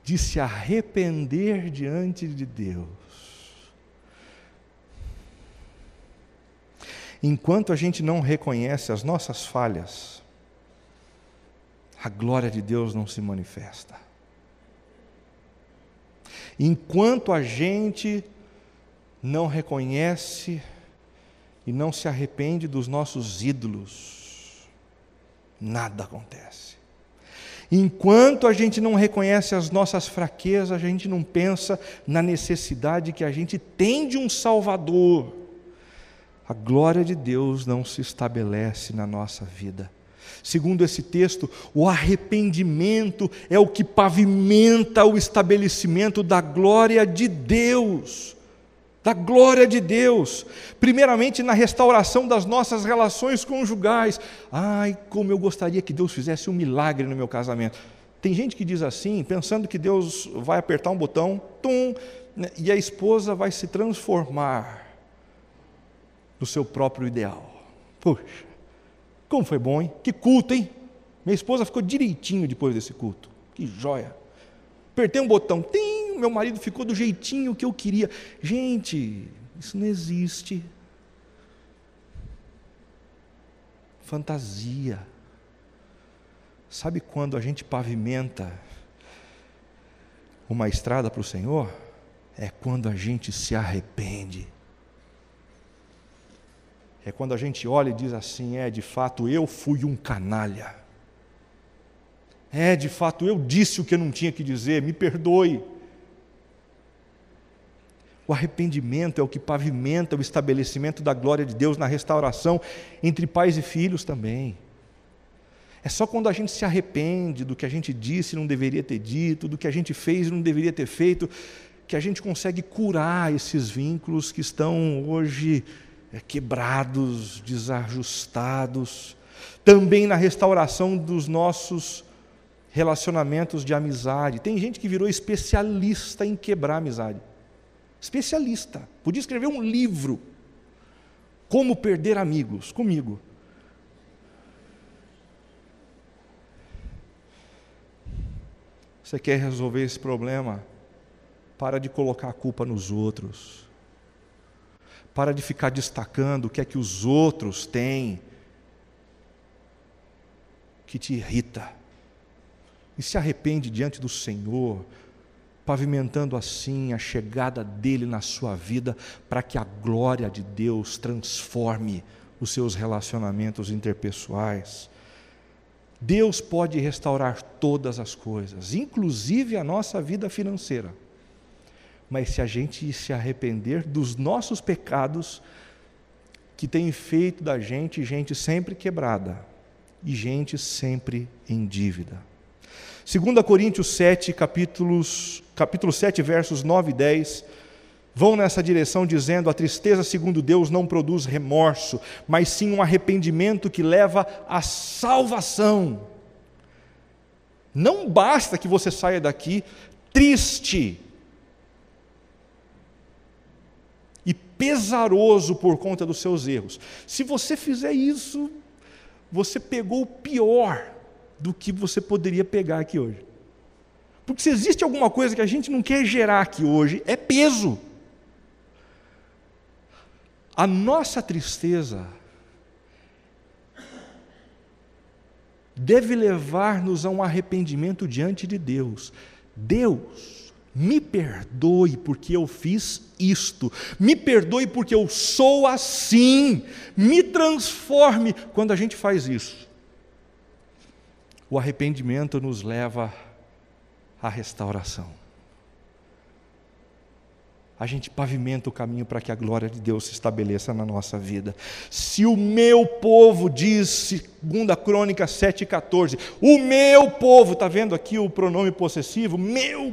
De se arrepender diante de Deus. Enquanto a gente não reconhece as nossas falhas, a glória de Deus não se manifesta. Enquanto a gente não reconhece e não se arrepende dos nossos ídolos, nada acontece. Enquanto a gente não reconhece as nossas fraquezas, a gente não pensa na necessidade que a gente tem de um Salvador, a glória de Deus não se estabelece na nossa vida. Segundo esse texto, o arrependimento é o que pavimenta o estabelecimento da glória de Deus da glória de Deus, primeiramente na restauração das nossas relações conjugais. Ai, como eu gostaria que Deus fizesse um milagre no meu casamento. Tem gente que diz assim, pensando que Deus vai apertar um botão, tum, e a esposa vai se transformar no seu próprio ideal. Puxa, como foi bom, hein? Que culto, hein? Minha esposa ficou direitinho depois desse culto. Que joia! Apertei um botão, tim, meu marido ficou do jeitinho que eu queria. Gente, isso não existe. Fantasia. Sabe quando a gente pavimenta uma estrada para o Senhor? É quando a gente se arrepende. É quando a gente olha e diz assim, de fato eu fui um canalha. De fato, eu disse o que eu não tinha que dizer, me perdoe. O arrependimento é o que pavimenta o estabelecimento da glória de Deus na restauração entre pais e filhos também. É só quando a gente se arrepende do que a gente disse e não deveria ter dito, do que a gente fez e não deveria ter feito, que a gente consegue curar esses vínculos que estão hoje quebrados, desajustados. Também na restauração dos nossos relacionamentos de amizade. Tem gente que virou especialista em quebrar amizade. Especialista. Podia escrever um livro. Como perder amigos. Comigo. Você quer resolver esse problema? Para de colocar a culpa nos outros. Para de ficar destacando o que é que os outros têm que te irrita. E se arrepende diante do Senhor, pavimentando assim a chegada dele na sua vida, para que a glória de Deus transforme os seus relacionamentos interpessoais. Deus pode restaurar todas as coisas, inclusive a nossa vida financeira. Mas se a gente se arrepender dos nossos pecados, que tem feito da gente sempre quebrada e gente sempre em dívida. 2 Coríntios 7, capítulo 7, versos 9 e 10, vão nessa direção dizendo: a tristeza segundo Deus não produz remorso, mas sim um arrependimento que leva à salvação. Não basta que você saia daqui triste e pesaroso por conta dos seus erros. Se você fizer isso, você pegou o pior do que você poderia pegar aqui hoje. Porque se existe alguma coisa que a gente não quer gerar aqui hoje, é peso. A nossa tristeza deve levar-nos a um arrependimento diante de Deus. Deus, me perdoe porque eu fiz isto, me perdoe porque eu sou assim, me transforme. Quando a gente faz isso, o arrependimento nos leva à restauração. A gente pavimenta o caminho para que a glória de Deus se estabeleça na nossa vida. Se o meu povo, diz 2 Crônicas 7,14, o meu povo, está vendo aqui o pronome possessivo, meu,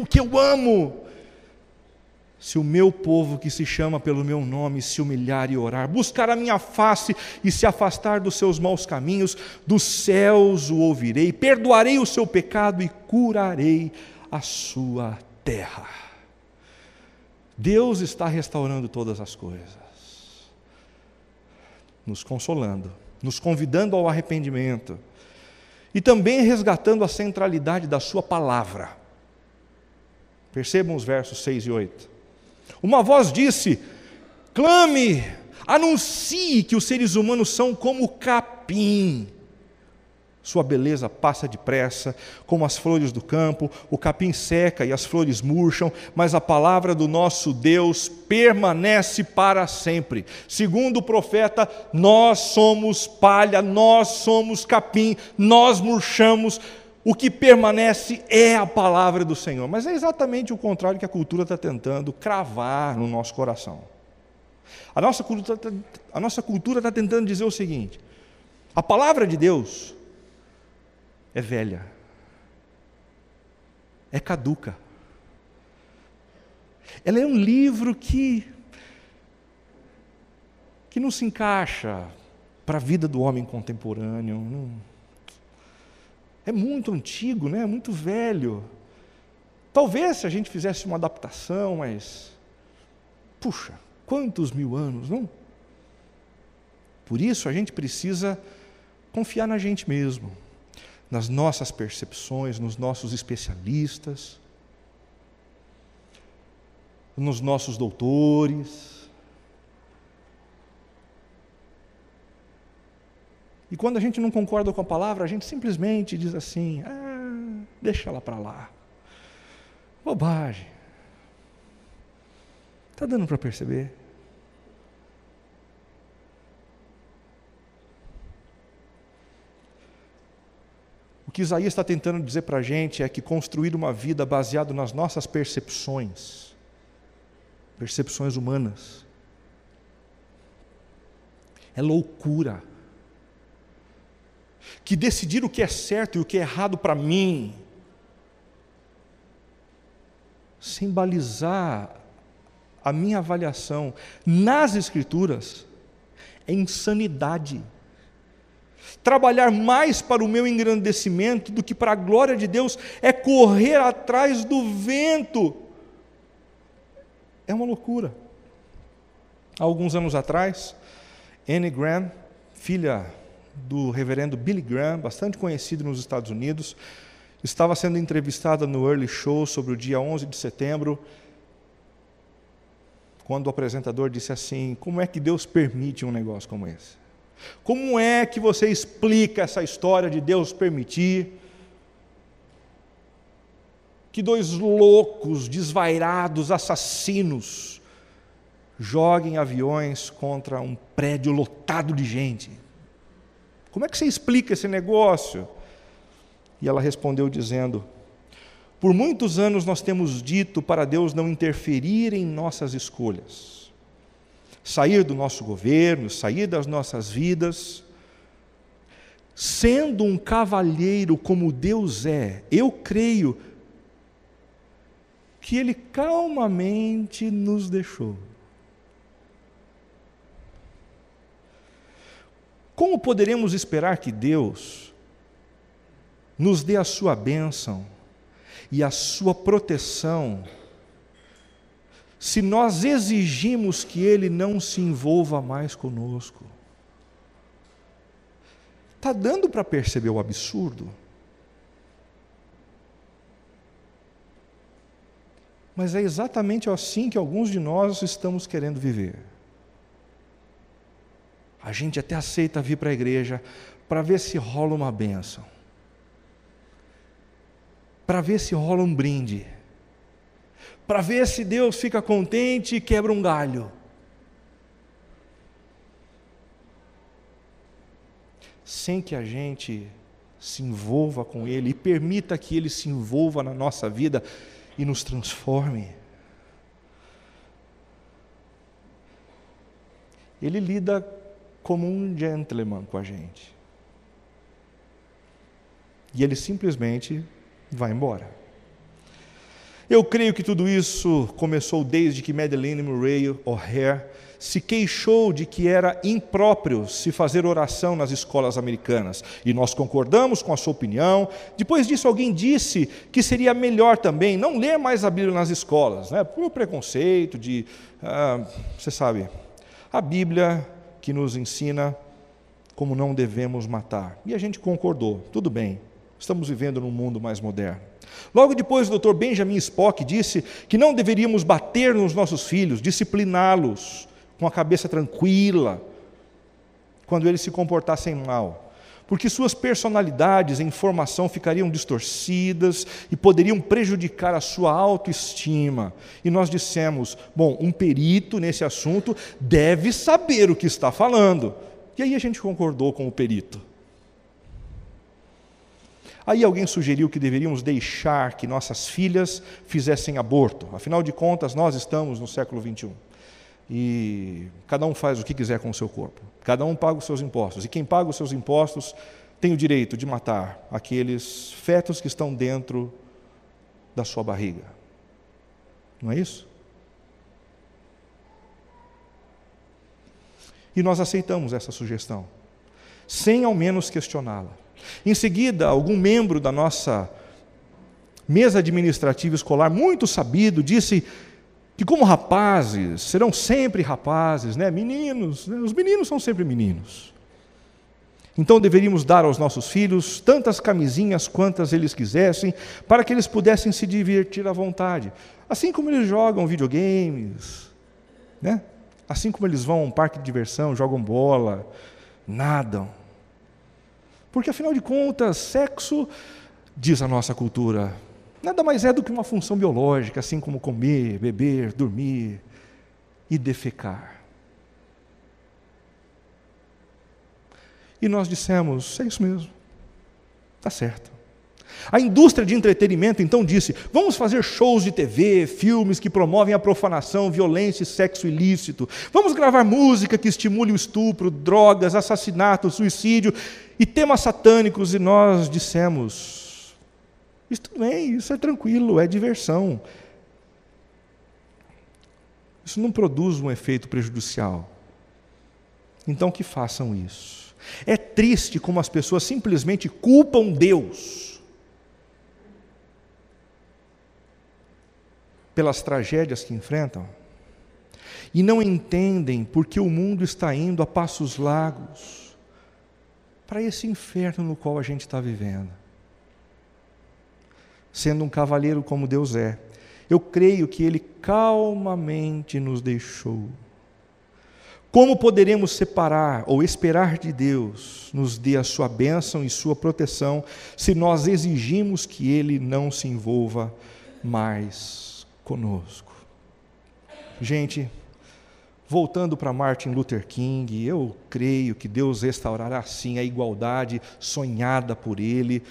que eu amo. Se o meu povo que se chama pelo meu nome se humilhar e orar, buscar a minha face e se afastar dos seus maus caminhos, dos céus o ouvirei, perdoarei o seu pecado e curarei a sua terra. Deus está restaurando todas as coisas, nos consolando, nos convidando ao arrependimento e também resgatando a centralidade da sua palavra. Percebam os versos 6 e 8. Uma voz disse: clame, anuncie que os seres humanos são como capim. Sua beleza passa depressa, como as flores do campo, o capim seca e as flores murcham, mas a palavra do nosso Deus permanece para sempre. Segundo o profeta, nós somos palha, nós somos capim, nós murchamos, o que permanece é a palavra do Senhor. Mas é exatamente o contrário que a cultura está tentando cravar no nosso coração. A nossa cultura está tentando dizer o seguinte: a palavra de Deus é velha, é caduca. Ela é um livro que que não se encaixa para a vida do homem contemporâneo. É muito antigo, né? É muito velho. Talvez se a gente fizesse uma adaptação, mas, puxa, quantos 1000 anos, não? Por isso a gente precisa confiar na gente mesmo, nas nossas percepções, nos nossos especialistas, nos nossos doutores. E quando a gente não concorda com a palavra, a gente simplesmente diz assim: deixa ela para lá. Bobagem. Está dando para perceber? O que Isaías está tentando dizer para a gente é que construir uma vida baseada nas nossas percepções humanas, é loucura. Que decidir o que é certo e o que é errado para mim, sem balizar a minha avaliação nas Escrituras, é insanidade. Trabalhar mais para o meu engrandecimento do que para a glória de Deus é correr atrás do vento. É uma loucura. Há alguns anos atrás, Anne Graham, filha do reverendo Billy Graham, bastante conhecido nos Estados Unidos, estava sendo entrevistada no Early Show sobre o dia 11 de setembro, quando o apresentador disse assim: como é que Deus permite um negócio como esse? Como é que você explica essa história de Deus permitir que 2 loucos, desvairados, assassinos, joguem aviões contra um prédio lotado de gente? Como é que você explica esse negócio? E ela respondeu dizendo: por muitos anos nós temos dito para Deus não interferir em nossas escolhas, sair do nosso governo, sair das nossas vidas. Sendo um cavalheiro como Deus é, eu creio que Ele calmamente nos deixou. Como poderemos esperar que Deus nos dê a sua bênção e a sua proteção se nós exigimos que Ele não se envolva mais conosco? Está dando para perceber o absurdo? Mas é exatamente assim que alguns de nós estamos querendo viver. A gente até aceita vir para a igreja para ver se rola uma bênção, para ver se rola um brinde, para ver se Deus fica contente e quebra um galho. Sem que a gente se envolva com Ele e permita que Ele se envolva na nossa vida e nos transforme. Ele lida como um gentleman com a gente. E Ele simplesmente vai embora. Eu creio que tudo isso começou desde que Madeleine Murray O'Hair se queixou de que era impróprio se fazer oração nas escolas americanas. E nós concordamos com a sua opinião. Depois disso, alguém disse que seria melhor também não ler mais a Bíblia nas escolas, né? Por preconceito de, você sabe, a Bíblia que nos ensina como não devemos matar. E a gente concordou, tudo bem, estamos vivendo num mundo mais moderno. Logo depois, o Dr. Benjamin Spock disse que não deveríamos bater nos nossos filhos, discipliná-los com a cabeça tranquila, quando eles se comportassem mal, porque suas personalidades em formação ficariam distorcidas e poderiam prejudicar a sua autoestima. E nós dissemos, bom, um perito nesse assunto deve saber o que está falando. E aí a gente concordou com o perito. Aí alguém sugeriu que deveríamos deixar que nossas filhas fizessem aborto. Afinal de contas, nós estamos no século XXI. E cada um faz o que quiser com o seu corpo. Cada um paga os seus impostos. E quem paga os seus impostos tem o direito de matar aqueles fetos que estão dentro da sua barriga. Não é isso? E nós aceitamos essa sugestão, sem ao menos questioná-la. Em seguida, algum membro da nossa mesa administrativa escolar, muito sabido, disse que como rapazes, serão sempre rapazes, meninos, os meninos são sempre meninos. Então deveríamos dar aos nossos filhos tantas camisinhas quantas eles quisessem, para que eles pudessem se divertir à vontade. Assim como eles jogam videogames, assim como eles vão a um parque de diversão, jogam bola, nadam. Porque afinal de contas, sexo, diz a nossa cultura, nada mais é do que uma função biológica, assim como comer, beber, dormir e defecar. E nós dissemos, é isso mesmo, está certo. A indústria de entretenimento então disse, vamos fazer shows de TV, filmes que promovem a profanação, violência e sexo ilícito. Vamos gravar música que estimule o estupro, drogas, assassinato, suicídio e temas satânicos. E nós dissemos, isso tudo bem, isso é tranquilo, é diversão. Isso não produz um efeito prejudicial. Então que façam isso. É triste como as pessoas simplesmente culpam Deus pelas tragédias que enfrentam e não entendem porque o mundo está indo a passos largos para esse inferno no qual a gente está vivendo. Sendo um cavalheiro como Deus é, eu creio que Ele calmamente nos deixou. Como poderemos separar ou esperar de Deus nos dê a sua bênção e sua proteção se nós exigimos que Ele não se envolva mais conosco? Gente, voltando para Martin Luther King, eu creio que Deus restaurará sim a igualdade sonhada por ele,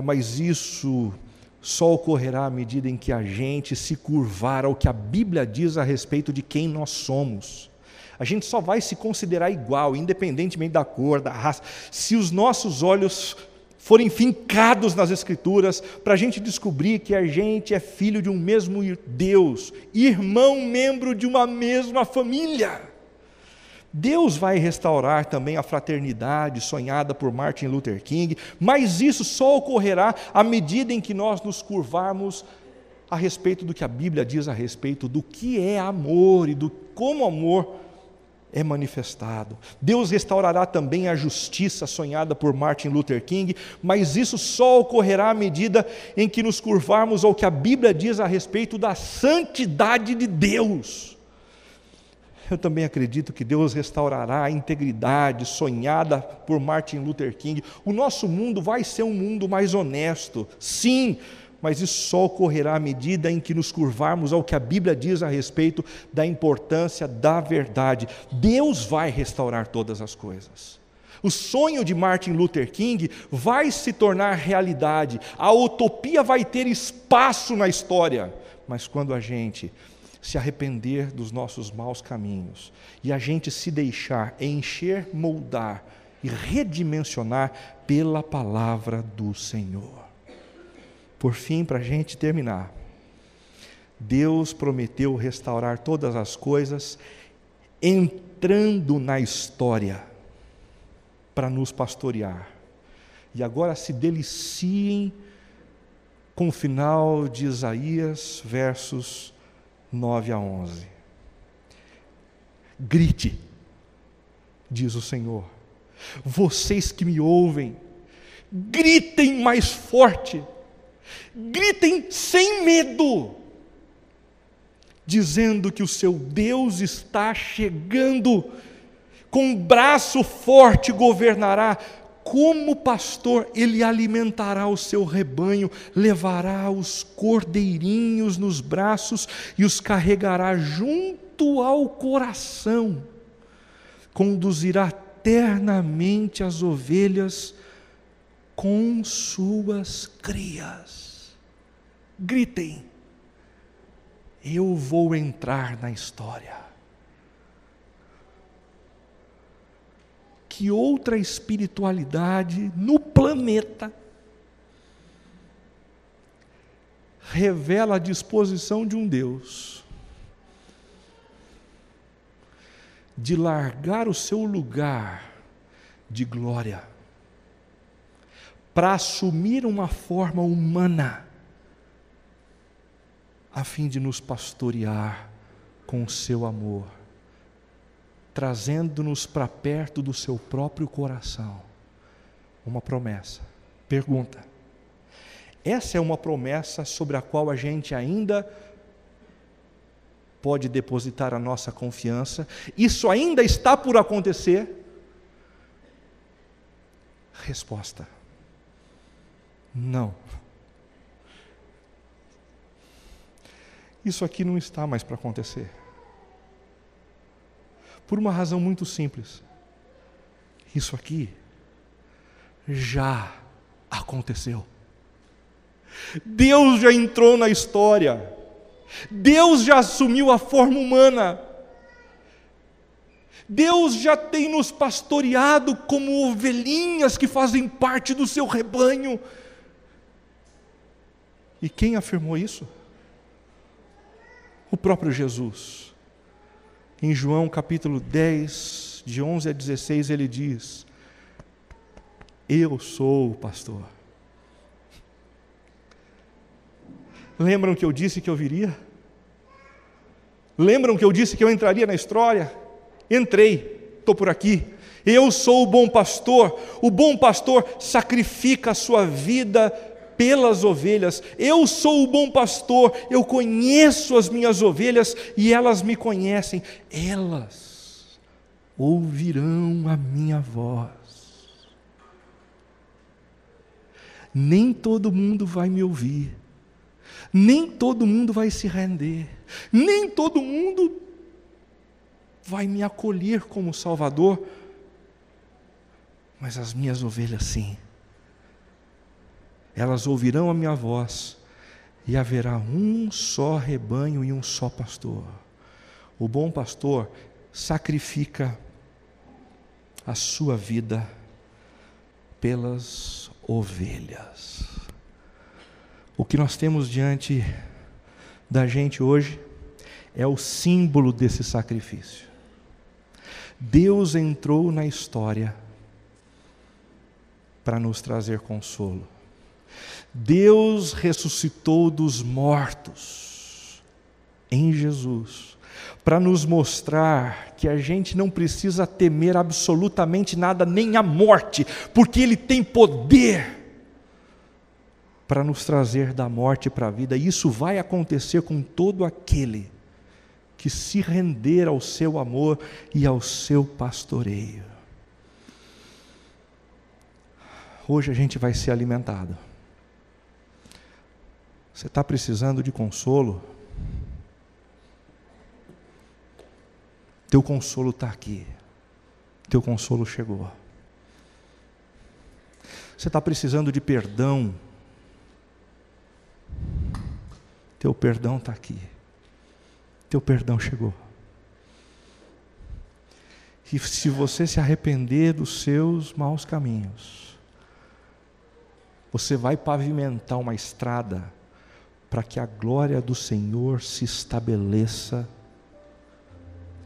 mas isso só ocorrerá à medida em que a gente se curvar ao que a Bíblia diz a respeito de quem nós somos. A gente só vai se considerar igual, independentemente da cor, da raça, se os nossos olhos forem fincados nas Escrituras, para a gente descobrir que a gente é filho de um mesmo Deus, irmão, membro de uma mesma família. Deus vai restaurar também a fraternidade sonhada por Martin Luther King, mas isso só ocorrerá à medida em que nós nos curvarmos a respeito do que a Bíblia diz a respeito do que é amor e do como o amor é manifestado. Deus restaurará também a justiça sonhada por Martin Luther King, mas isso só ocorrerá à medida em que nos curvarmos ao que a Bíblia diz a respeito da santidade de Deus. Eu também acredito que Deus restaurará a integridade sonhada por Martin Luther King. O nosso mundo vai ser um mundo mais honesto, sim, mas isso só ocorrerá à medida em que nos curvarmos ao que a Bíblia diz a respeito da importância da verdade. Deus vai restaurar todas as coisas. O sonho de Martin Luther King vai se tornar realidade. A utopia vai ter espaço na história. Mas quando a gente se arrepender dos nossos maus caminhos e a gente se deixar encher, moldar e redimensionar pela palavra do Senhor. Por fim, para a gente terminar, Deus prometeu restaurar todas as coisas, entrando na história para nos pastorear. E agora se deliciem com o final de Isaías, versos 9 a 11. Grite, diz o Senhor, vocês que me ouvem, gritem mais forte, gritem sem medo, dizendo que o seu Deus está chegando, com braço forte governará, como pastor ele alimentará o seu rebanho, levará os cordeirinhos nos braços e os carregará junto ao coração, conduzirá ternamente as ovelhas com suas crias. Gritem, eu vou entrar na história. Que outra espiritualidade no planeta revela a disposição de um Deus de largar o seu lugar de glória para assumir uma forma humana, a fim de nos pastorear com o seu amor, trazendo-nos para perto do seu próprio coração. Uma promessa. Pergunta: essa é uma promessa sobre a qual a gente ainda pode depositar a nossa confiança? Isso ainda está por acontecer? Resposta: não. Isso aqui não está mais para acontecer. Por uma razão muito simples. Isso aqui já aconteceu. Deus já entrou na história. Deus já assumiu a forma humana. Deus já tem nos pastoreado como ovelhinhas que fazem parte do seu rebanho. E quem afirmou isso? O próprio Jesus. Em João capítulo 10, de 11 a 16, ele diz: eu sou o pastor. Lembram que eu disse que eu viria? Lembram que eu disse que eu entraria na história? Entrei, estou por aqui. Eu sou o bom pastor. O bom pastor sacrifica a sua vida pelas ovelhas. Eu sou o bom pastor, eu conheço as minhas ovelhas e elas me conhecem. Elas ouvirão a minha voz. Nem todo mundo vai me ouvir, nem todo mundo vai se render, nem todo mundo vai me acolher como Salvador, mas as minhas ovelhas sim. Elas ouvirão a minha voz, e haverá um só rebanho e um só pastor. O bom pastor sacrifica a sua vida pelas ovelhas. O que nós temos diante da gente hoje é o símbolo desse sacrifício. Deus entrou na história para nos trazer consolo. Deus ressuscitou dos mortos em Jesus, para nos mostrar que a gente não precisa temer absolutamente nada, nem a morte, porque Ele tem poder para nos trazer da morte para a vida. E isso vai acontecer com todo aquele que se render ao seu amor e ao seu pastoreio. Hoje a gente vai ser alimentado. Você está precisando de consolo? Teu consolo está aqui. Teu consolo chegou. Você está precisando de perdão? Teu perdão está aqui. Teu perdão chegou. E se você se arrepender dos seus maus caminhos, você vai pavimentar uma estrada para que a glória do Senhor se estabeleça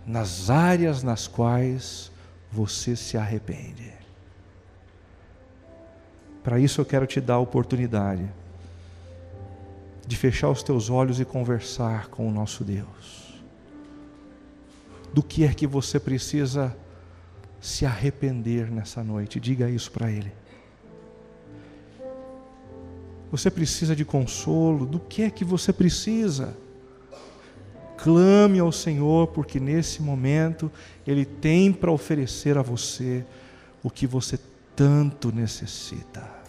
nas áreas nas quais você se arrepende. Para isso eu quero te dar a oportunidade de fechar os teus olhos e conversar com o nosso Deus. Do que é que você precisa se arrepender nessa noite? Diga isso para Ele. Você precisa de consolo? Do que é que você precisa? Clame ao Senhor, porque nesse momento Ele tem para oferecer a você o que você tanto necessita.